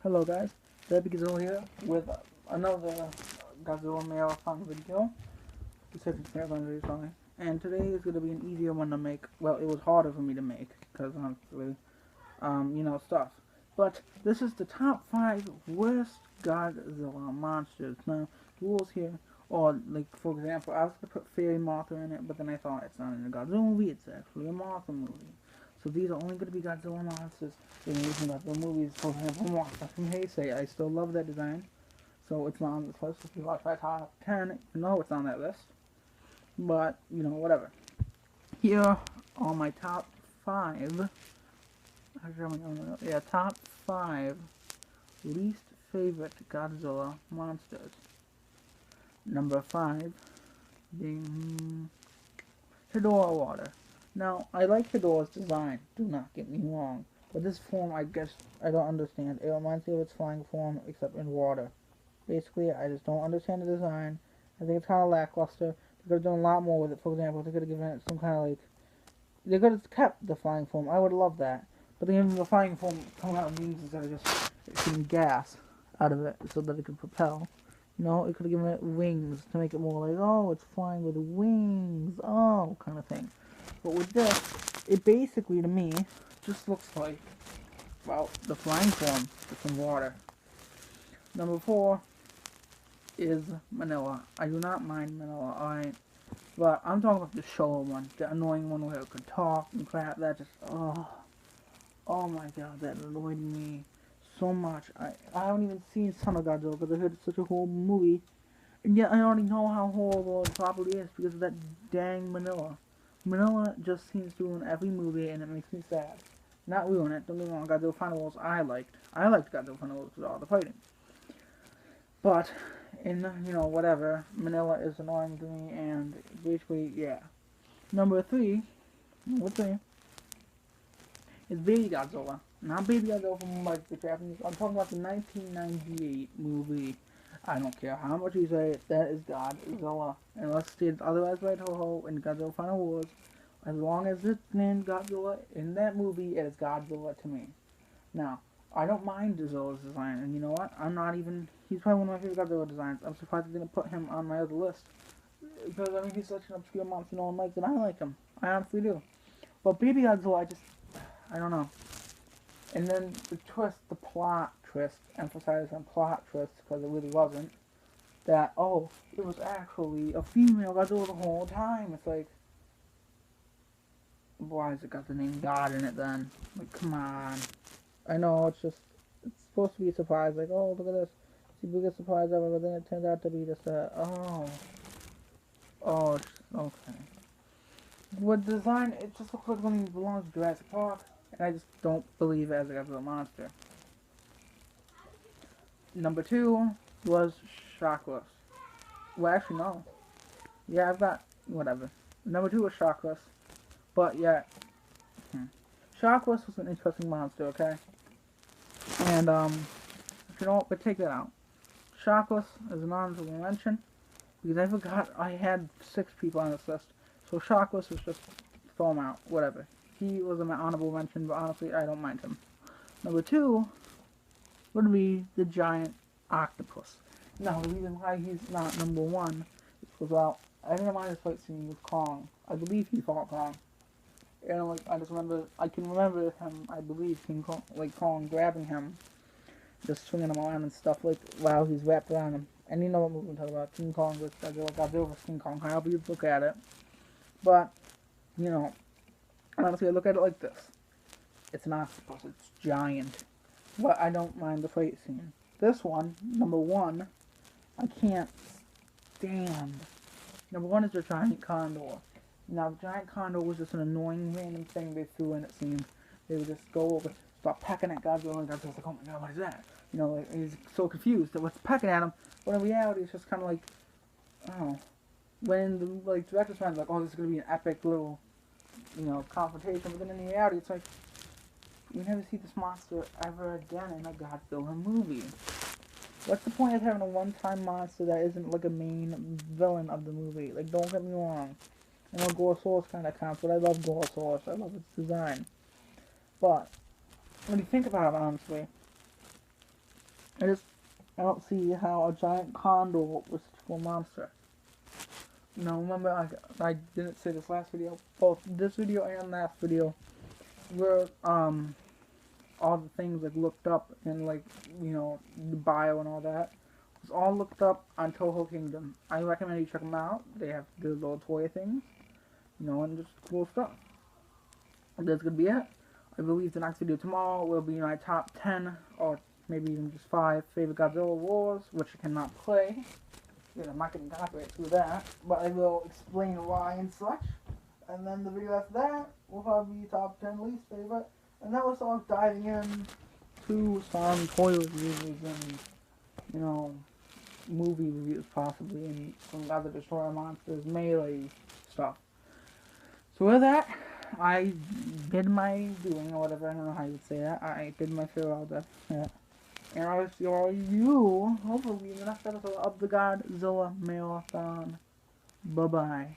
Hello guys, Godzilla here with another Godzilla Marathon video. Resurgence Marathon video, sorry. And today is going to be an easier one to make. Well, it was harder for me to make because honestly, stuff. But this is the top 5 worst Godzilla monsters. Now, the rules here are, like, for example, I was going to put Fairy Mothra in it, but then I thought it's not in a Godzilla movie, it's actually a Mothra movie. So these are only going to be Godzilla monsters in Godzilla movies. For example, Mothra from Heisei. I still love that design. So it's not on this list. If you watch my top 10, you know it's on that list. But, whatever. Here are my top 5. Top 5 least favorite Godzilla monsters. Number 5 being Hedorah Water. Now, I like Hedorah's design, do not get me wrong, but this form, I guess, I don't understand. It reminds me of its flying form, except in water. Basically, I just don't understand the design. I think it's kind of lackluster. They could have done a lot more with it. For example, they could have given it some kind of, like, they could have kept the flying form. I would love that. But they gave the flying form coming out of wings instead of just shooting gas out of it so that it could propel. It could have given it wings to make it more like, oh, it's flying with wings, oh, kind of thing. But with this, it basically, to me, just looks like, well, the flying form with some water. Number 4 is Manila. I do not mind Manila, alright? But I'm talking about the show one, the annoying one where it could talk and crap. That just, oh my god, that annoyed me so much. I haven't even seen Son of Godzilla because I heard it's such a horrible movie. And yet I already know how horrible it probably is because of that dang Manila. Manila just seems to ruin every movie, and it makes me sad. Not ruin it, don't get me wrong, Godzilla Final Wars I liked. I liked Godzilla Final Wars with all the fighting. But, in, whatever, Manila is annoying to me, and basically, yeah. Number 3 is Baby Godzilla. Not Baby Godzilla from, like, the Japanese, I'm talking about the 1998 movie. I don't care how much you say it, that is Godzilla. Unless stated otherwise by Toho in Godzilla Final Wars, as long as it's named Godzilla in that movie, it is Godzilla to me. Now, I don't mind Godzilla's design, and you know what? He's probably one of my favorite Godzilla designs. I'm surprised I didn't put him on my other list. Because, he's such an obscure monster no one likes, and I like him. I honestly do. But Baby Godzilla, I don't know. And then the plot twist, emphasized on plot twist, because it really wasn't, that, oh, it was actually a female Godzilla the whole time. It's like, why has it got the name God in it then? Like, come on. I know, it's supposed to be a surprise, like, oh, look at this, it's the biggest surprise ever, but then it turned out to be just okay. With design, it just looks like something that belongs to Jurassic Park, and I just don't believe it as a Godzilla monster. Number 2 was Shockless. Well, actually, no. Yeah, I've got, whatever. Number 2 was Shockless, but yeah, Shockless was an interesting monster, okay? And, but take that out. Shockless is an honorable mention, because I forgot I had 6 people on this list, so Shockless was just, throw him out, whatever. He was an honorable mention, but honestly, I don't mind him. Number 2 would be the giant octopus. Now, the reason why he's not number 1 is because, well, I didn't mind his fight scene with Kong. I believe he fought Kong. And, like, I can remember him, I believe, Kong grabbing him, just swinging him around and stuff, like, while he's wrapped around him. And you know what movie I'm talking about, King Kong vs. Godzilla vs. King Kong, however you look at it. But, honestly, I look at it like this. It's an octopus, it's giant. But I don't mind the fight scene. This one, number 1, I can't stand. Number 1 is the giant condor. Now, the giant condor was just an annoying random thing they threw in, it seemed. They would just go over, start pecking at Godzilla, and Godzilla's like, oh my god, what is that? He's so confused at what's pecking at him, but in reality, it's just kind of like, oh. When the director's mind, like, oh, this is going to be an epic little, confrontation, but then in reality, it's like, you never see this monster ever again in a Godzilla movie. What's the point of having a one-time monster that isn't, like, a main villain of the movie? Like, don't get me wrong. I know Gorosaurus kind of counts, but I love Gorosaurus. I love its design. But, when you think about it, honestly, I don't see how a giant condor was such a cool monster. You know, remember I didn't say this last video, both this video and last video, where all the things like looked up and like, you know, the bio and all that was all looked up on Toho Kingdom. I recommend you check them out. They have the little toy things, you know, and just cool stuff. That's gonna be it. I believe the next video tomorrow will be my top 10 or maybe even just 5 favorite Godzilla Wars, which I cannot play. I'm not getting copyright through that, but I will explain why and such. And then the video after that will probably be top 10 least favorite. And then we'll start diving in to some toy reviews and, you know, movie reviews possibly, and some other Destroyer Monsters, Melee stuff. So with that, I did my doing, or whatever, I don't know how you would say that. I did my farewell death. Yeah. And I will see all you, hopefully, in the next episode of the Godzilla Marathon. Bye-bye.